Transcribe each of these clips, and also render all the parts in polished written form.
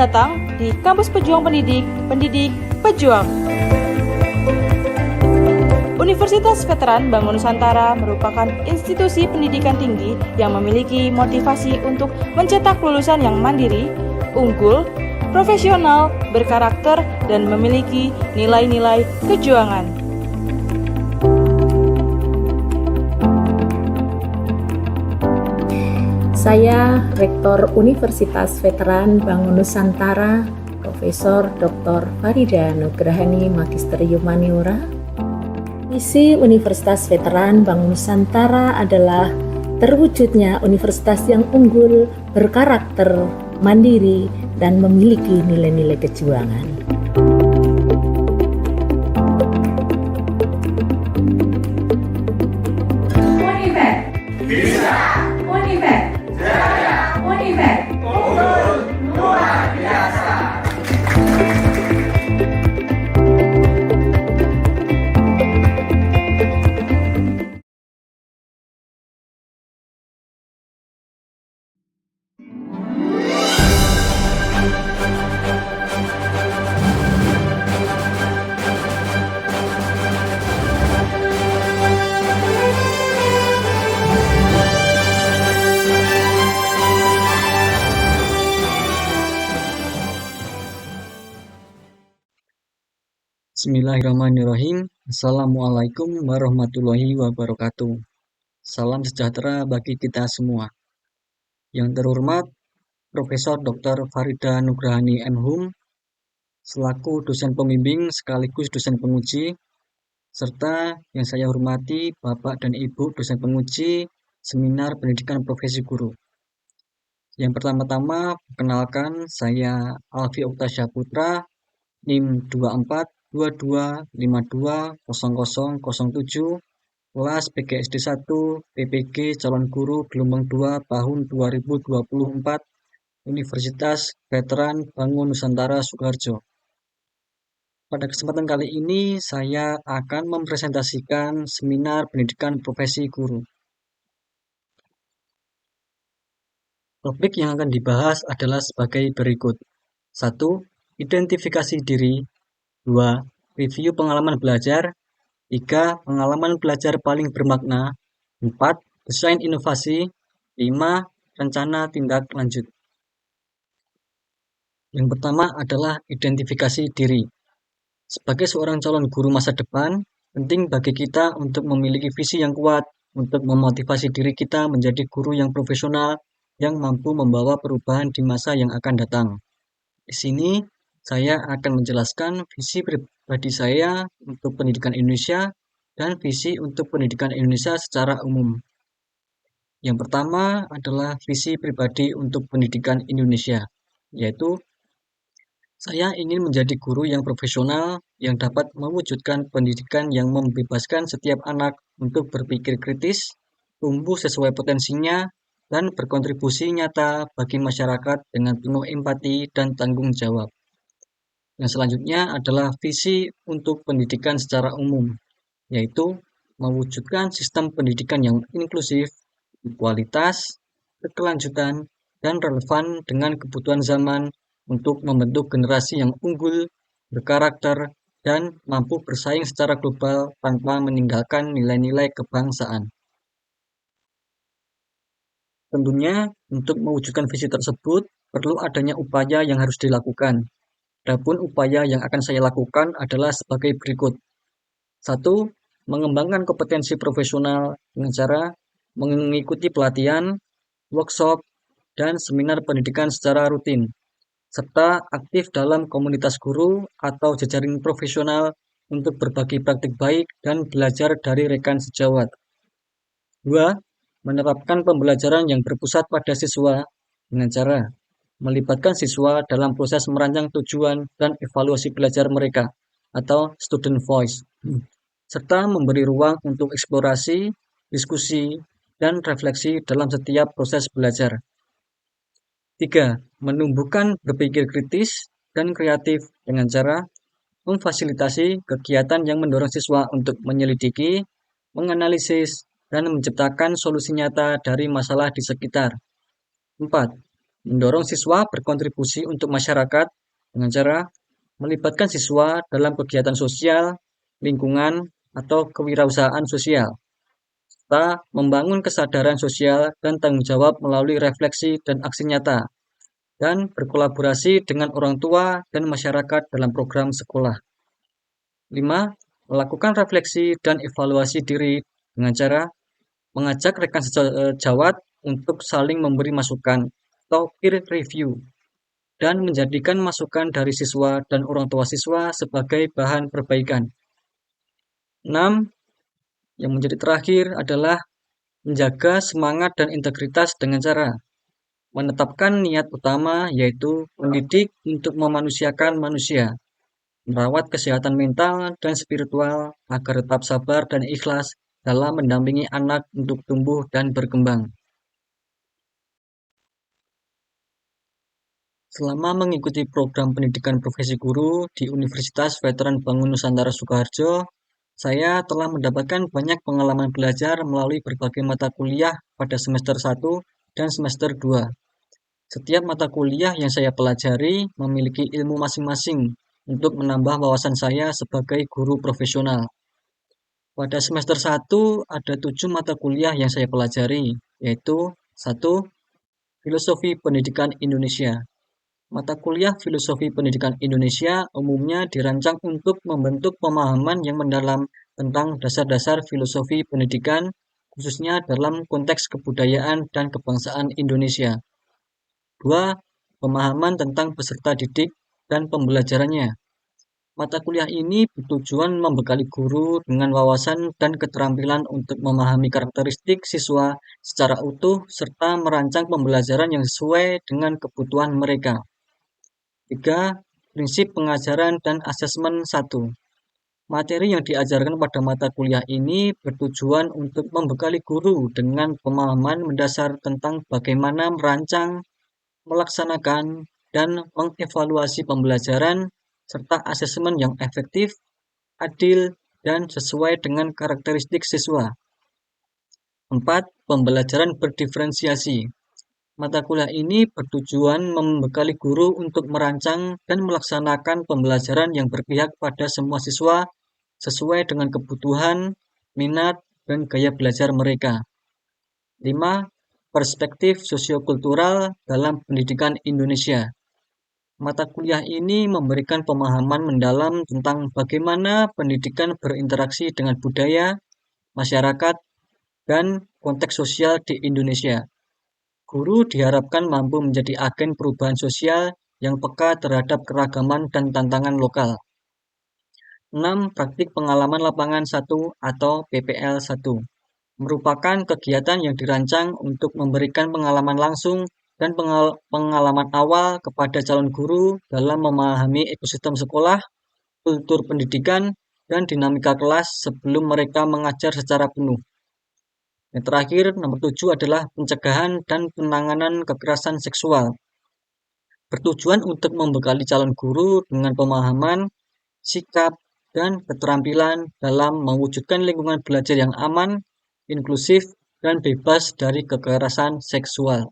datang di Kampus Pejuang Pendidik, Pendidik Pejuang. Universitas Veteran Bangun Nusantara merupakan institusi pendidikan tinggi yang memiliki motivasi untuk mencetak lulusan yang mandiri, unggul, profesional, berkarakter, dan memiliki nilai-nilai kejuangan. Saya Rektor Universitas Veteran Bangun Nusantara, Profesor Dr. Farida Nugrahani, Magister Humaniora. Misi Universitas Veteran Bangun Nusantara adalah terwujudnya universitas yang unggul, berkarakter, mandiri, dan memiliki nilai-nilai kejuangan. Univet bisa, Univet jaya, Univet unggul luar biasa. Bismillahirrahmanirrahim. Assalamualaikum warahmatullahi wabarakatuh. Salam sejahtera bagi kita semua. Yang terhormat Profesor Dr. Farida Nugrahani MHum selaku dosen pembimbing sekaligus dosen penguji, serta yang saya hormati Bapak dan Ibu dosen penguji Seminar Pendidikan Profesi Guru. Yang pertama-tama, perkenalkan saya Alfi Oktasya Putra, NIM 2422520007, kelas PGSD 1, PPG calon guru gelombang 2 tahun 2024, Universitas Veteran Bangun Nusantara Sukoharjo. Pada kesempatan kali ini saya akan mempresentasikan seminar pendidikan profesi guru. Topik yang akan dibahas adalah sebagai berikut. 1. Identifikasi diri. 2. Review pengalaman belajar. 3. Pengalaman belajar paling bermakna. 4. Desain inovasi. 5. Rencana tindak lanjut. Yang pertama adalah identifikasi diri. Sebagai seorang calon guru masa depan, penting bagi kita untuk memiliki visi yang kuat untuk memotivasi diri kita menjadi guru yang profesional yang mampu membawa perubahan di masa yang akan datang. Di sini saya akan menjelaskan visi pribadi saya untuk pendidikan Indonesia dan visi untuk pendidikan Indonesia secara umum. Yang pertama adalah visi pribadi untuk pendidikan Indonesia, yaitu saya ingin menjadi guru yang profesional yang dapat mewujudkan pendidikan yang membebaskan setiap anak untuk berpikir kritis, tumbuh sesuai potensinya, dan berkontribusi nyata bagi masyarakat dengan penuh empati dan tanggung jawab. Yang selanjutnya adalah visi untuk pendidikan secara umum, yaitu mewujudkan sistem pendidikan yang inklusif, berkualitas, berkelanjutan, dan relevan dengan kebutuhan zaman untuk membentuk generasi yang unggul, berkarakter, dan mampu bersaing secara global tanpa meninggalkan nilai-nilai kebangsaan. Tentunya, untuk mewujudkan visi tersebut, perlu adanya upaya yang harus dilakukan. Adapun upaya yang akan saya lakukan adalah sebagai berikut. 1. Mengembangkan kompetensi profesional dengan cara mengikuti pelatihan, workshop, dan seminar pendidikan secara rutin, serta aktif dalam komunitas guru atau jejaring profesional untuk berbagi praktik baik dan belajar dari rekan sejawat. 2. Menerapkan pembelajaran yang berpusat pada siswa dengan cara melibatkan siswa dalam proses merancang tujuan dan evaluasi belajar mereka atau student voice, serta memberi ruang untuk eksplorasi, diskusi, dan refleksi dalam setiap proses belajar. 3. Menumbuhkan berpikir kritis dan kreatif dengan cara memfasilitasi kegiatan yang mendorong siswa untuk menyelidiki, menganalisis, dan menciptakan solusi nyata dari masalah di sekitar. 4. Mendorong siswa berkontribusi untuk masyarakat dengan cara melibatkan siswa dalam kegiatan sosial, lingkungan, atau kewirausahaan sosial, serta membangun kesadaran sosial dan tanggung jawab melalui refleksi dan aksi nyata, dan berkolaborasi dengan orang tua dan masyarakat dalam program sekolah. 5. Melakukan refleksi dan evaluasi diri dengan cara mengajak rekan sejawat untuk saling memberi masukan atau peer review, dan menjadikan masukan dari siswa dan orang tua siswa sebagai bahan perbaikan. 6. Yang menjadi terakhir adalah menjaga semangat dan integritas dengan cara menetapkan niat utama, yaitu mendidik untuk memanusiakan manusia, merawat kesehatan mental dan spiritual agar tetap sabar dan ikhlas dalam mendampingi anak untuk tumbuh dan berkembang. Selama mengikuti program pendidikan profesi guru di Universitas Veteran Bangun Nusantara Sukoharjo, saya telah mendapatkan banyak pengalaman belajar melalui berbagai mata kuliah pada semester 1 dan semester 2. Setiap mata kuliah yang saya pelajari memiliki ilmu masing-masing untuk menambah wawasan saya sebagai guru profesional. Pada semester 1 ada 7 mata kuliah yang saya pelajari, yaitu 1. Filosofi Pendidikan Indonesia. Mata kuliah Filosofi Pendidikan Indonesia umumnya dirancang untuk membentuk pemahaman yang mendalam tentang dasar-dasar filosofi pendidikan, khususnya dalam konteks kebudayaan dan kebangsaan Indonesia. 2. Pemahaman tentang peserta didik dan pembelajarannya. Mata kuliah ini bertujuan membekali guru dengan wawasan dan keterampilan untuk memahami karakteristik siswa secara utuh serta merancang pembelajaran yang sesuai dengan kebutuhan mereka. 3. Prinsip pengajaran dan asesmen 1. Materi yang diajarkan pada mata kuliah ini bertujuan untuk membekali guru dengan pemahaman mendasar tentang bagaimana merancang, melaksanakan, dan mengevaluasi pembelajaran, serta asesmen yang efektif, adil, dan sesuai dengan karakteristik siswa. 4. Pembelajaran berdiferensiasi. Mata kuliah ini bertujuan membekali guru untuk merancang dan melaksanakan pembelajaran yang berpihak pada semua siswa sesuai dengan kebutuhan, minat, dan gaya belajar mereka. 5. Perspektif sosiokultural dalam pendidikan Indonesia. Mata kuliah ini memberikan pemahaman mendalam tentang bagaimana pendidikan berinteraksi dengan budaya, masyarakat, dan konteks sosial di Indonesia. Guru diharapkan mampu menjadi agen perubahan sosial yang peka terhadap keragaman dan tantangan lokal. 6. Praktik pengalaman lapangan 1 atau PPL 1. Merupakan kegiatan yang dirancang untuk memberikan pengalaman langsung dan pengalaman awal kepada calon guru dalam memahami ekosistem sekolah, kultur pendidikan, dan dinamika kelas sebelum mereka mengajar secara penuh. Yang terakhir, nomor 7 adalah pencegahan dan penanganan kekerasan seksual. Bertujuan untuk membekali calon guru dengan pemahaman, sikap, dan keterampilan dalam mewujudkan lingkungan belajar yang aman, inklusif, dan bebas dari kekerasan seksual.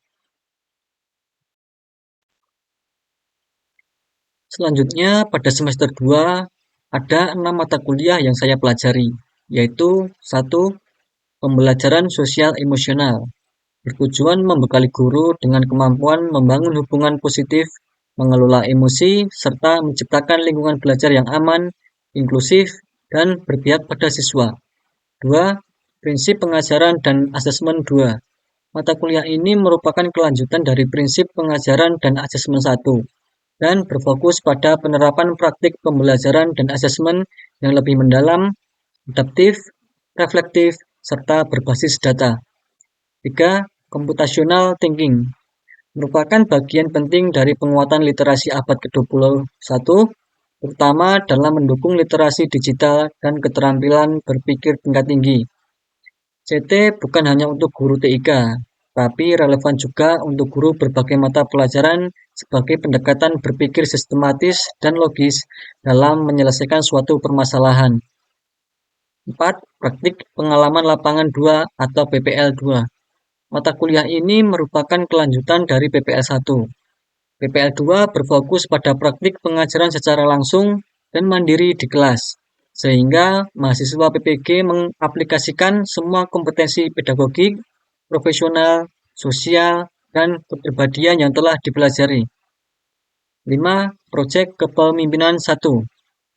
Selanjutnya, pada semester 2, ada 6 mata kuliah yang saya pelajari, yaitu 1. Pembelajaran sosial emosional. Bertujuan membekali guru dengan kemampuan membangun hubungan positif, mengelola emosi, serta menciptakan lingkungan belajar yang aman, inklusif, dan berpihak pada siswa. 2. Prinsip pengajaran dan asesmen 2. Mata kuliah ini merupakan kelanjutan dari prinsip pengajaran dan asesmen 1 dan berfokus pada penerapan praktik pembelajaran dan asesmen yang lebih mendalam, adaptif, reflektif, serta berbasis data. 3. Computational thinking merupakan bagian penting dari penguatan literasi abad ke-21, terutama dalam mendukung literasi digital dan keterampilan berpikir tingkat tinggi. CT bukan hanya untuk guru TIK, tapi relevan juga untuk guru berbagai mata pelajaran sebagai pendekatan berpikir sistematis dan logis dalam menyelesaikan suatu permasalahan. 4. Praktik pengalaman lapangan 2 atau PPL 2 Mata kuliah ini merupakan kelanjutan dari PPL 1. PPL 2 berfokus pada praktik pengajaran secara langsung dan mandiri di kelas, sehingga mahasiswa PPG mengaplikasikan semua kompetensi pedagogik, profesional, sosial, dan kepribadian yang telah dipelajari. 5. Proyek Kepemimpinan 1.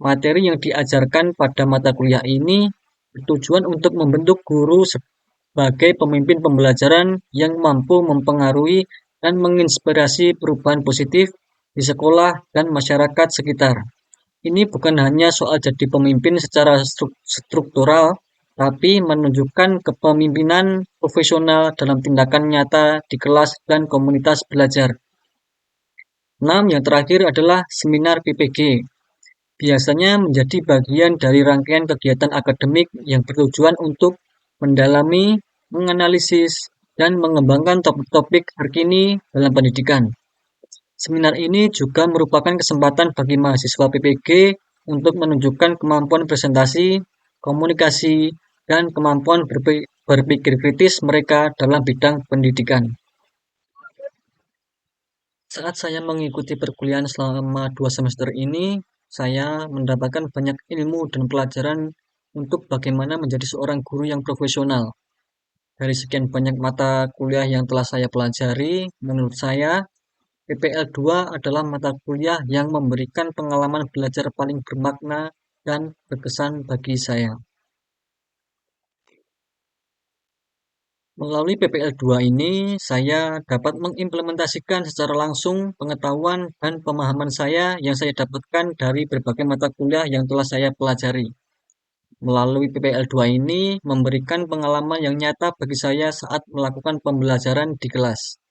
Materi yang diajarkan pada mata kuliah ini bertujuan untuk membentuk guru sebagai pemimpin pembelajaran yang mampu mempengaruhi dan menginspirasi perubahan positif di sekolah dan masyarakat sekitar. Ini bukan hanya soal jadi pemimpin secara struktural, tapi menunjukkan kepemimpinan profesional dalam tindakan nyata di kelas dan komunitas belajar. 6. Yang terakhir adalah seminar PPG. Biasanya menjadi bagian dari rangkaian kegiatan akademik yang bertujuan untuk mendalami, menganalisis, dan mengembangkan topik-topik terkini dalam pendidikan. Seminar ini juga merupakan kesempatan bagi mahasiswa PPG untuk menunjukkan kemampuan presentasi, komunikasi, dan kemampuan berpikir kritis mereka dalam bidang pendidikan. Saat saya mengikuti perkuliahan selama 2 semester ini, saya mendapatkan banyak ilmu dan pelajaran untuk bagaimana menjadi seorang guru yang profesional. Dari sekian banyak mata kuliah yang telah saya pelajari, menurut saya, PPL 2 adalah mata kuliah yang memberikan pengalaman belajar paling bermakna dan berkesan bagi saya. Melalui PPL 2 ini, saya dapat mengimplementasikan secara langsung pengetahuan dan pemahaman saya yang saya dapatkan dari berbagai mata kuliah yang telah saya pelajari. Melalui PPL 2 ini, memberikan pengalaman yang nyata bagi saya saat melakukan pembelajaran di kelas.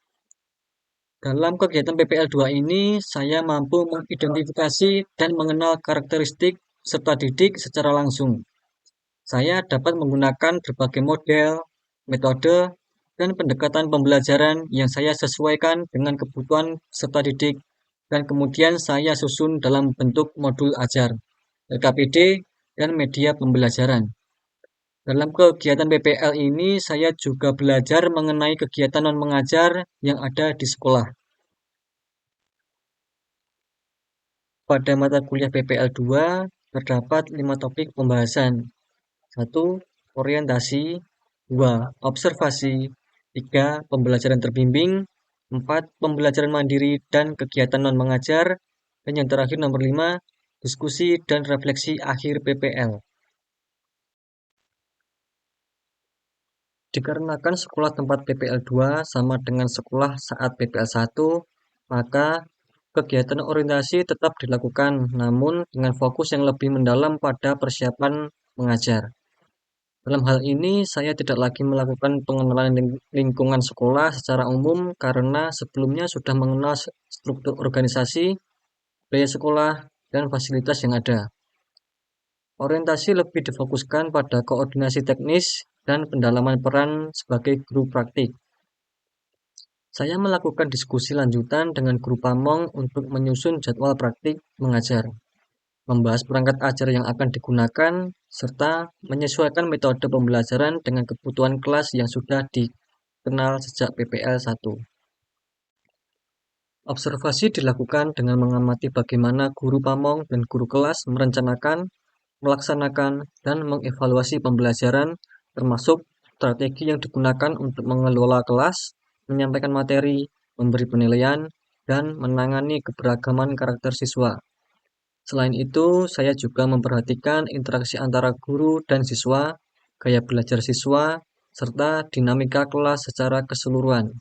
Dalam kegiatan PPL 2 ini, saya mampu mengidentifikasi dan mengenal karakteristik serta didik secara langsung. Saya dapat menggunakan berbagai model, metode, dan pendekatan pembelajaran yang saya sesuaikan dengan kebutuhan peserta didik dan kemudian saya susun dalam bentuk modul ajar, LKPD, dan media pembelajaran. Dalam kegiatan PPL ini, saya juga belajar mengenai kegiatan non-mengajar yang ada di sekolah. Pada mata kuliah PPL 2, terdapat 5 topik pembahasan. 1. Orientasi. 2. Observasi. 3. Pembelajaran terbimbing. 4. Pembelajaran mandiri dan kegiatan non-mengajar. Dan yang terakhir nomor 5, diskusi dan refleksi akhir PPL. Dikarenakan sekolah tempat PPL 2 sama dengan sekolah saat PPL 1, maka kegiatan orientasi tetap dilakukan, namun dengan fokus yang lebih mendalam pada persiapan mengajar. Dalam hal ini, saya tidak lagi melakukan pengenalan lingkungan sekolah secara umum karena sebelumnya sudah mengenal struktur organisasi, biaya sekolah, dan fasilitas yang ada. Orientasi lebih difokuskan pada koordinasi teknis dan pendalaman peran sebagai guru praktik. Saya melakukan diskusi lanjutan dengan guru pamong untuk menyusun jadwal praktik mengajar, membahas perangkat ajar yang akan digunakan, serta menyesuaikan metode pembelajaran dengan kebutuhan kelas yang sudah dikenal sejak PPL 1. Observasi dilakukan dengan mengamati bagaimana guru pamong dan guru kelas merencanakan, melaksanakan, dan mengevaluasi pembelajaran, termasuk strategi yang digunakan untuk mengelola kelas, menyampaikan materi, memberi penilaian, dan menangani keberagaman karakter siswa. Selain itu, saya juga memperhatikan interaksi antara guru dan siswa, gaya belajar siswa, serta dinamika kelas secara keseluruhan.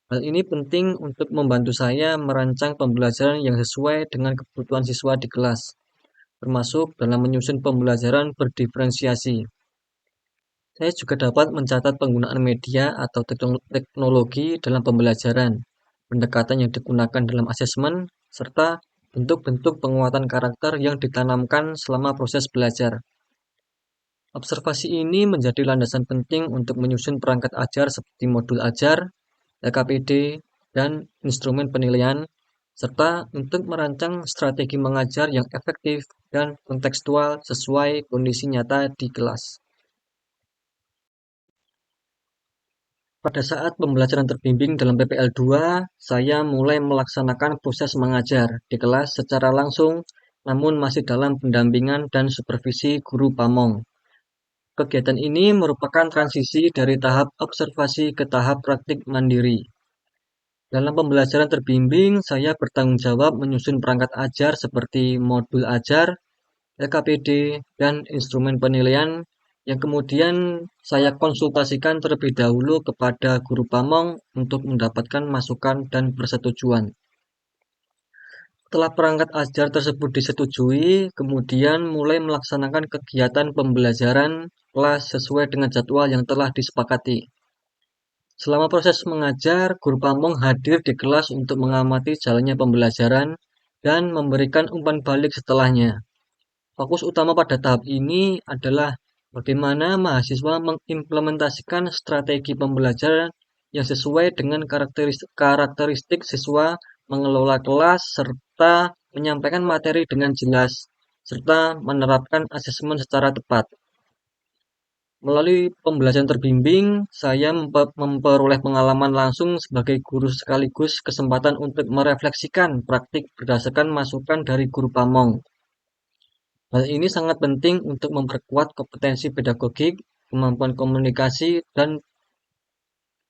Hal ini penting untuk membantu saya merancang pembelajaran yang sesuai dengan kebutuhan siswa di kelas, termasuk dalam menyusun pembelajaran berdiferensiasi. Saya juga dapat mencatat penggunaan media atau teknologi dalam pembelajaran, pendekatan yang digunakan dalam asesmen, serta bentuk-bentuk penguatan karakter yang ditanamkan selama proses belajar. Observasi ini menjadi landasan penting untuk menyusun perangkat ajar seperti modul ajar, LKPD, dan instrumen penilaian, serta untuk merancang strategi mengajar yang efektif dan kontekstual sesuai kondisi nyata di kelas. Pada saat pembelajaran terbimbing dalam PPL 2, saya mulai melaksanakan proses mengajar di kelas secara langsung, namun masih dalam pendampingan dan supervisi guru pamong. Kegiatan ini merupakan transisi dari tahap observasi ke tahap praktik mandiri. Dalam pembelajaran terbimbing, saya bertanggung jawab menyusun perangkat ajar seperti modul ajar, LKPD, dan instrumen penilaian yang kemudian saya konsultasikan terlebih dahulu kepada guru pamong untuk mendapatkan masukan dan persetujuan. Setelah perangkat ajar tersebut disetujui, kemudian mulai melaksanakan kegiatan pembelajaran kelas sesuai dengan jadwal yang telah disepakati. Selama proses mengajar, guru pamong hadir di kelas untuk mengamati jalannya pembelajaran dan memberikan umpan balik setelahnya. Fokus utama pada tahap ini adalah bagaimana mahasiswa mengimplementasikan strategi pembelajaran yang sesuai dengan karakteristik siswa, mengelola kelas, serta menyampaikan materi dengan jelas, serta menerapkan asesmen secara tepat. Melalui pembelajaran terbimbing, saya memperoleh pengalaman langsung sebagai guru sekaligus kesempatan untuk merefleksikan praktik berdasarkan masukan dari guru pamong. Hal ini sangat penting untuk memperkuat kompetensi pedagogik, kemampuan komunikasi, dan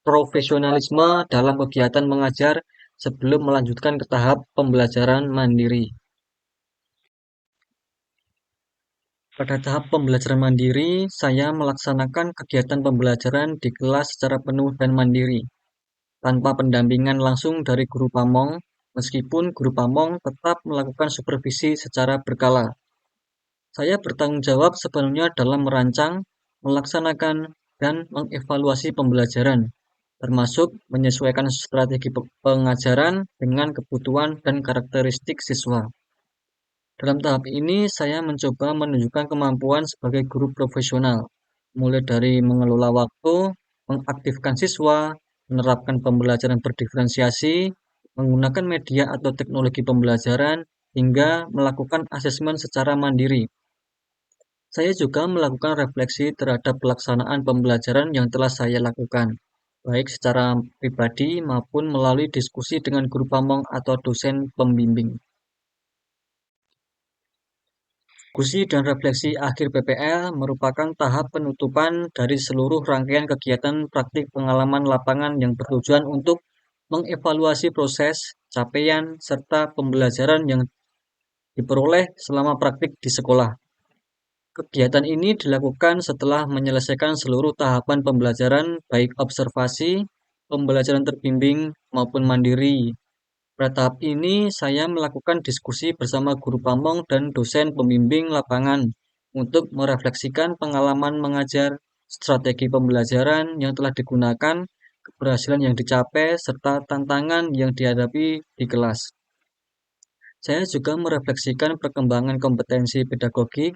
profesionalisme dalam kegiatan mengajar sebelum melanjutkan ke tahap pembelajaran mandiri. Pada tahap pembelajaran mandiri, saya melaksanakan kegiatan pembelajaran di kelas secara penuh dan mandiri, tanpa pendampingan langsung dari guru pamong, meskipun guru pamong tetap melakukan supervisi secara berkala. Saya bertanggung jawab sepenuhnya dalam merancang, melaksanakan, dan mengevaluasi pembelajaran, termasuk menyesuaikan strategi pengajaran dengan kebutuhan dan karakteristik siswa. Dalam tahap ini, saya mencoba menunjukkan kemampuan sebagai guru profesional, mulai dari mengelola waktu, mengaktifkan siswa, menerapkan pembelajaran berdiferensiasi, menggunakan media atau teknologi pembelajaran, hingga melakukan asesmen secara mandiri. Saya juga melakukan refleksi terhadap pelaksanaan pembelajaran yang telah saya lakukan, baik secara pribadi maupun melalui diskusi dengan guru pamong atau dosen pembimbing. Diskusi dan refleksi akhir PPL merupakan tahap penutupan dari seluruh rangkaian kegiatan praktik pengalaman lapangan yang bertujuan untuk mengevaluasi proses, capaian, serta pembelajaran yang diperoleh selama praktik di sekolah. Kegiatan ini dilakukan setelah menyelesaikan seluruh tahapan pembelajaran baik observasi, pembelajaran terbimbing, maupun mandiri. Pada tahap ini, saya melakukan diskusi bersama guru pamong dan dosen pembimbing lapangan untuk merefleksikan pengalaman mengajar, strategi pembelajaran yang telah digunakan, keberhasilan yang dicapai, serta tantangan yang dihadapi di kelas. Saya juga merefleksikan perkembangan kompetensi pedagogik,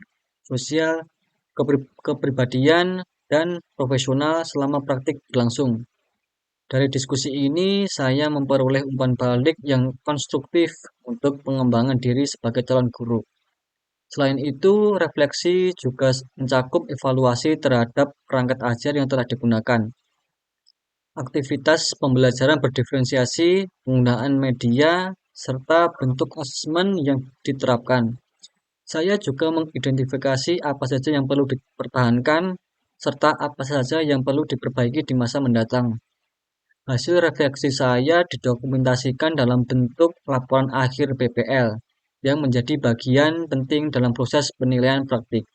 sosial, kepribadian, dan profesional selama praktik berlangsung. Dari diskusi ini, saya memperoleh umpan balik yang konstruktif untuk pengembangan diri sebagai calon guru. Selain itu, refleksi juga mencakup evaluasi terhadap perangkat ajar yang telah digunakan. Aktivitas pembelajaran berdiferensiasi, penggunaan media, serta bentuk asesmen yang diterapkan. Saya juga mengidentifikasi apa saja yang perlu dipertahankan, serta apa saja yang perlu diperbaiki di masa mendatang. Hasil refleksi saya didokumentasikan dalam bentuk laporan akhir PPL, yang menjadi bagian penting dalam proses penilaian praktik.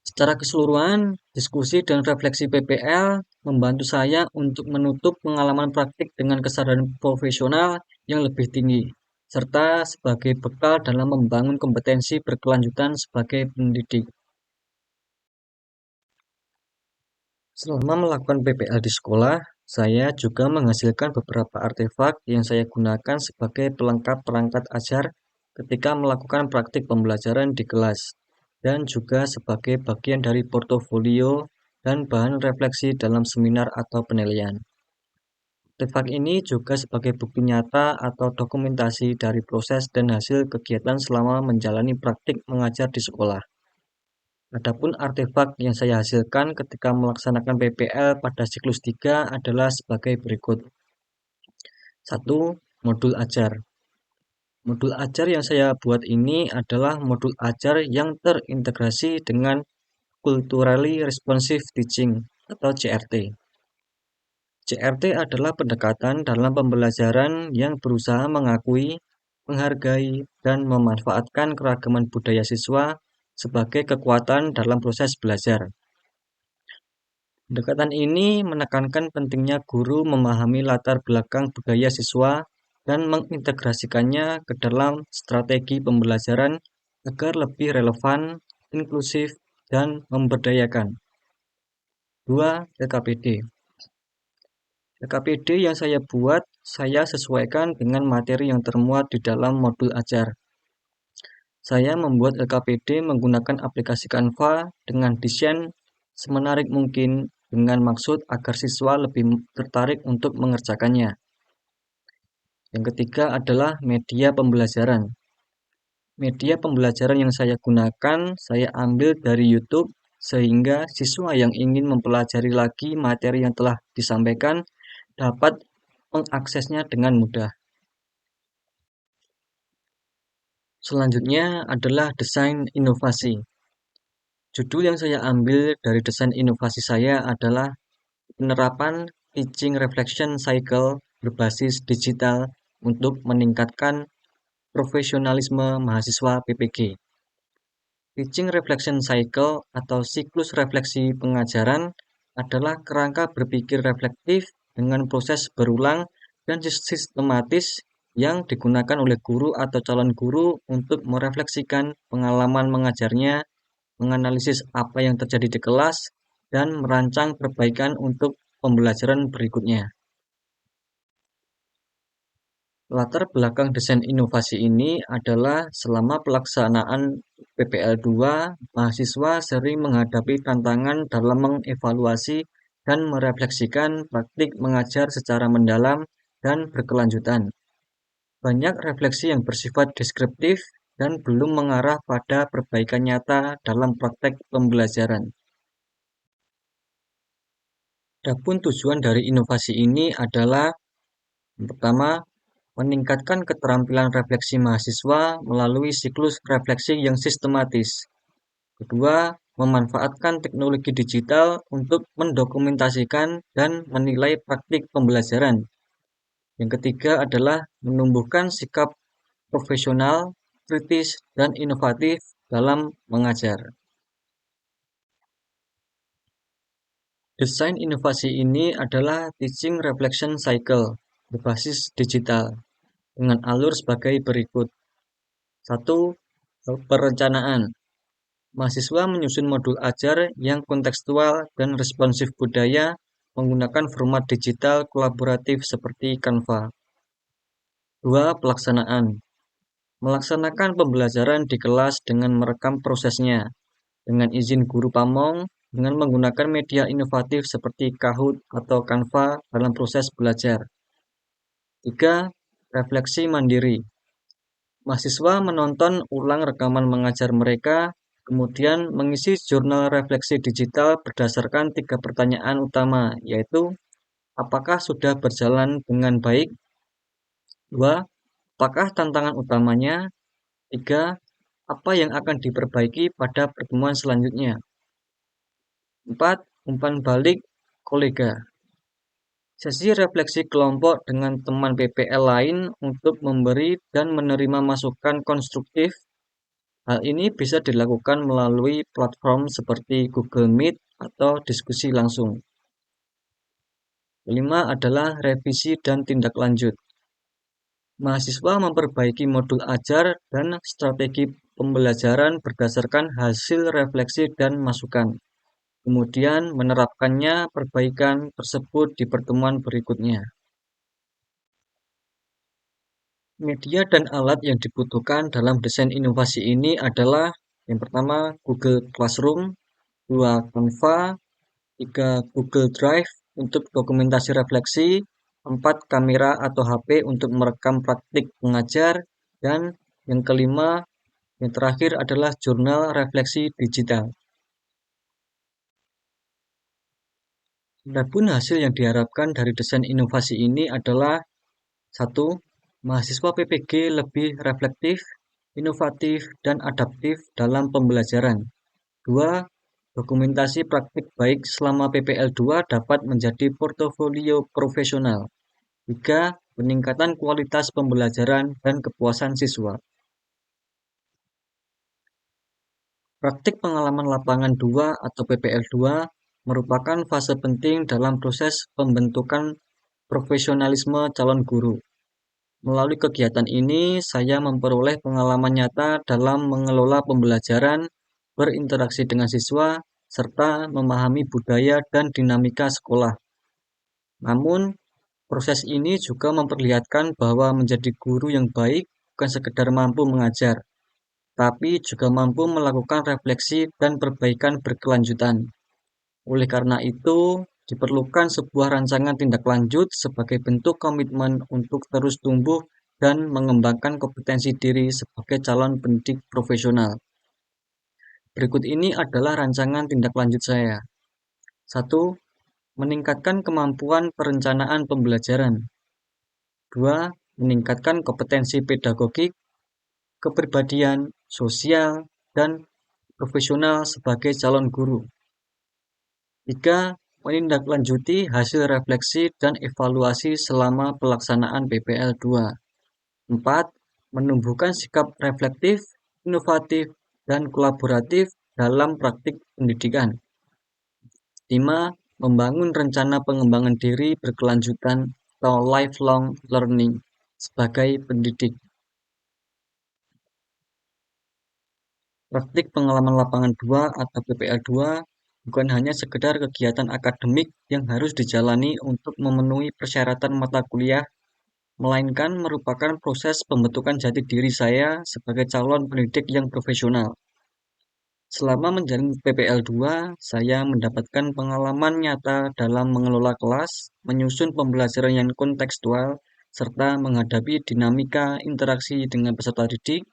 Secara keseluruhan, diskusi dan refleksi PPL membantu saya untuk menutup pengalaman praktik dengan kesadaran profesional yang lebih tinggi, serta sebagai bekal dalam membangun kompetensi berkelanjutan sebagai pendidik. Selama melakukan PPL di sekolah, saya juga menghasilkan beberapa artefak yang saya gunakan sebagai pelengkap perangkat ajar ketika melakukan praktik pembelajaran di kelas, dan juga sebagai bagian dari portofolio dan bahan refleksi dalam seminar atau penilaian. Artefak ini juga sebagai bukti nyata atau dokumentasi dari proses dan hasil kegiatan selama menjalani praktik mengajar di sekolah. Adapun artefak yang saya hasilkan ketika melaksanakan PPL pada siklus 3 adalah sebagai berikut. 1. Modul ajar. Modul ajar yang saya buat ini adalah modul ajar yang terintegrasi dengan Culturally Responsive Teaching atau CRT. CRT adalah pendekatan dalam pembelajaran yang berusaha mengakui, menghargai, dan memanfaatkan keragaman budaya siswa sebagai kekuatan dalam proses belajar. Pendekatan ini menekankan pentingnya guru memahami latar belakang budaya siswa dan mengintegrasikannya ke dalam strategi pembelajaran agar lebih relevan, inklusif, dan memberdayakan. 2. LKPD. LKPD yang saya buat, saya sesuaikan dengan materi yang termuat di dalam modul ajar. Saya membuat LKPD menggunakan aplikasi Canva dengan desain semenarik mungkin dengan maksud agar siswa lebih tertarik untuk mengerjakannya. Yang ketiga adalah media pembelajaran. Media pembelajaran yang saya gunakan, saya ambil dari YouTube, sehingga siswa yang ingin mempelajari lagi materi yang telah disampaikan dapat mengaksesnya dengan mudah. Selanjutnya adalah desain inovasi. Judul yang saya ambil dari desain inovasi saya adalah penerapan Teaching Reflection Cycle berbasis digital untuk meningkatkan profesionalisme mahasiswa PPG. Teaching Reflection Cycle atau siklus refleksi pengajaran adalah kerangka berpikir reflektif dengan proses berulang dan sistematis yang digunakan oleh guru atau calon guru untuk merefleksikan pengalaman mengajarnya, menganalisis apa yang terjadi di kelas, dan merancang perbaikan untuk pembelajaran berikutnya. Latar belakang desain inovasi ini adalah selama pelaksanaan PPL 2, mahasiswa sering menghadapi tantangan dalam mengevaluasi dan merefleksikan praktik mengajar secara mendalam dan berkelanjutan. Banyak refleksi yang bersifat deskriptif dan belum mengarah pada perbaikan nyata dalam praktek pembelajaran. Adapun tujuan dari inovasi ini adalah yang pertama, meningkatkan keterampilan refleksi mahasiswa melalui siklus refleksi yang sistematis. Kedua, memanfaatkan teknologi digital untuk mendokumentasikan dan menilai praktik pembelajaran. Yang ketiga adalah menumbuhkan sikap profesional, kritis, dan inovatif dalam mengajar. Desain inovasi ini adalah Teaching Reflection Cycle berbasis digital dengan alur sebagai berikut. 1. Perencanaan. Mahasiswa menyusun modul ajar yang kontekstual dan responsif budaya menggunakan format digital kolaboratif seperti Canva. 2. Pelaksanaan. Melaksanakan pembelajaran di kelas dengan merekam prosesnya, dengan izin guru pamong, dengan menggunakan media inovatif seperti Kahoot atau Canva dalam proses belajar. 3. Refleksi mandiri. Mahasiswa menonton ulang rekaman mengajar mereka, kemudian mengisi jurnal refleksi digital berdasarkan 3 pertanyaan utama, yaitu apakah sudah berjalan dengan baik? 2. Apakah tantangan utamanya? 3. Apa yang akan diperbaiki pada pertemuan selanjutnya? 4. Umpan balik kolega. Sesi refleksi kelompok dengan teman PPL lain untuk memberi dan menerima masukan konstruktif. Hal ini bisa dilakukan melalui platform seperti Google Meet atau diskusi langsung. Kelima adalah revisi dan tindak lanjut. Mahasiswa memperbaiki modul ajar dan strategi pembelajaran berdasarkan hasil refleksi dan masukan. Kemudian menerapkannya perbaikan tersebut di pertemuan berikutnya. Media dan alat yang dibutuhkan dalam desain inovasi ini adalah yang pertama Google Classroom, 2 Canva, 3 Google Drive untuk dokumentasi refleksi, 4 kamera atau HP untuk merekam praktik mengajar, dan yang kelima, yang terakhir adalah jurnal refleksi digital. Adapun hasil yang diharapkan dari desain inovasi ini adalah: 1. Mahasiswa PPG lebih reflektif, inovatif, dan adaptif dalam pembelajaran. 2. Dokumentasi praktik baik selama PPL 2 dapat menjadi portofolio profesional. 3. Peningkatan kualitas pembelajaran dan kepuasan siswa. Praktik pengalaman lapangan 2 atau PPL 2 merupakan fase penting dalam proses pembentukan profesionalisme calon guru. Melalui kegiatan ini, saya memperoleh pengalaman nyata dalam mengelola pembelajaran, berinteraksi dengan siswa, serta memahami budaya dan dinamika sekolah. Namun, proses ini juga memperlihatkan bahwa menjadi guru yang baik bukan sekedar mampu mengajar, tapi juga mampu melakukan refleksi dan perbaikan berkelanjutan. Oleh karena itu, diperlukan sebuah rancangan tindak lanjut sebagai bentuk komitmen untuk terus tumbuh dan mengembangkan kompetensi diri sebagai calon pendidik profesional. Berikut ini adalah rancangan tindak lanjut saya. 1. Meningkatkan kemampuan perencanaan pembelajaran. 2. Meningkatkan kompetensi pedagogik, kepribadian, sosial, dan profesional sebagai calon guru. 3. Menindaklanjuti hasil refleksi dan evaluasi selama pelaksanaan PPL 2. 4. Menumbuhkan sikap reflektif, inovatif, dan kolaboratif dalam praktik pendidikan. 5. Membangun rencana pengembangan diri berkelanjutan atau lifelong learning sebagai pendidik. Praktik pengalaman lapangan 2 atau PPL 2 bukan hanya sekedar kegiatan akademik yang harus dijalani untuk memenuhi persyaratan mata kuliah, melainkan merupakan proses pembentukan jati diri saya sebagai calon pendidik yang profesional. Selama menjalani PPL 2, saya mendapatkan pengalaman nyata dalam mengelola kelas, menyusun pembelajaran yang kontekstual, serta menghadapi dinamika interaksi dengan peserta didik,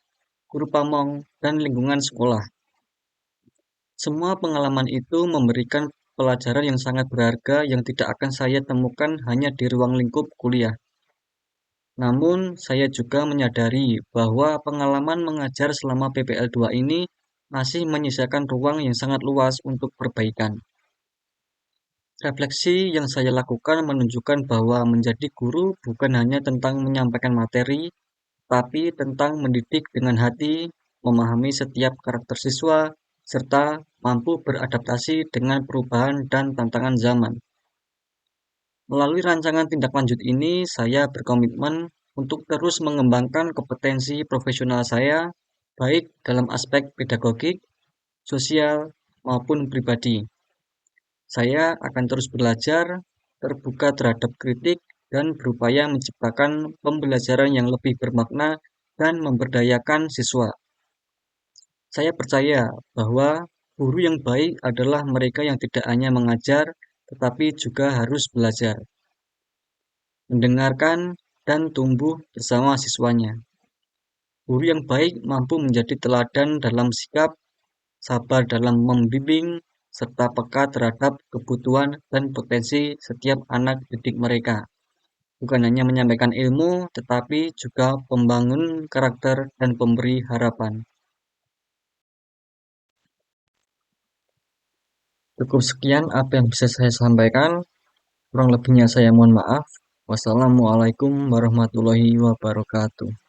guru pamong, dan lingkungan sekolah. Semua pengalaman itu memberikan pelajaran yang sangat berharga yang tidak akan saya temukan hanya di ruang lingkup kuliah. Namun, saya juga menyadari bahwa pengalaman mengajar selama PPL 2 ini masih menyisakan ruang yang sangat luas untuk perbaikan. Refleksi yang saya lakukan menunjukkan bahwa menjadi guru bukan hanya tentang menyampaikan materi, tapi tentang mendidik dengan hati, memahami setiap karakter siswa, serta mampu beradaptasi dengan perubahan dan tantangan zaman. Melalui rancangan tindak lanjut ini, saya berkomitmen untuk terus mengembangkan kompetensi profesional saya, baik dalam aspek pedagogik, sosial, maupun pribadi. Saya akan terus belajar, terbuka terhadap kritik, dan berupaya menciptakan pembelajaran yang lebih bermakna dan memberdayakan siswa. Saya percaya bahwa guru yang baik adalah mereka yang tidak hanya mengajar, tetapi juga harus belajar, mendengarkan, dan tumbuh bersama siswanya. Guru yang baik mampu menjadi teladan dalam sikap, sabar dalam membimbing, serta peka terhadap kebutuhan dan potensi setiap anak didik mereka. Bukan hanya menyampaikan ilmu, tetapi juga membangun karakter dan pemberi harapan. Cukup sekian apa yang bisa saya sampaikan. Kurang lebihnya saya mohon maaf. Wassalamualaikum warahmatullahi wabarakatuh.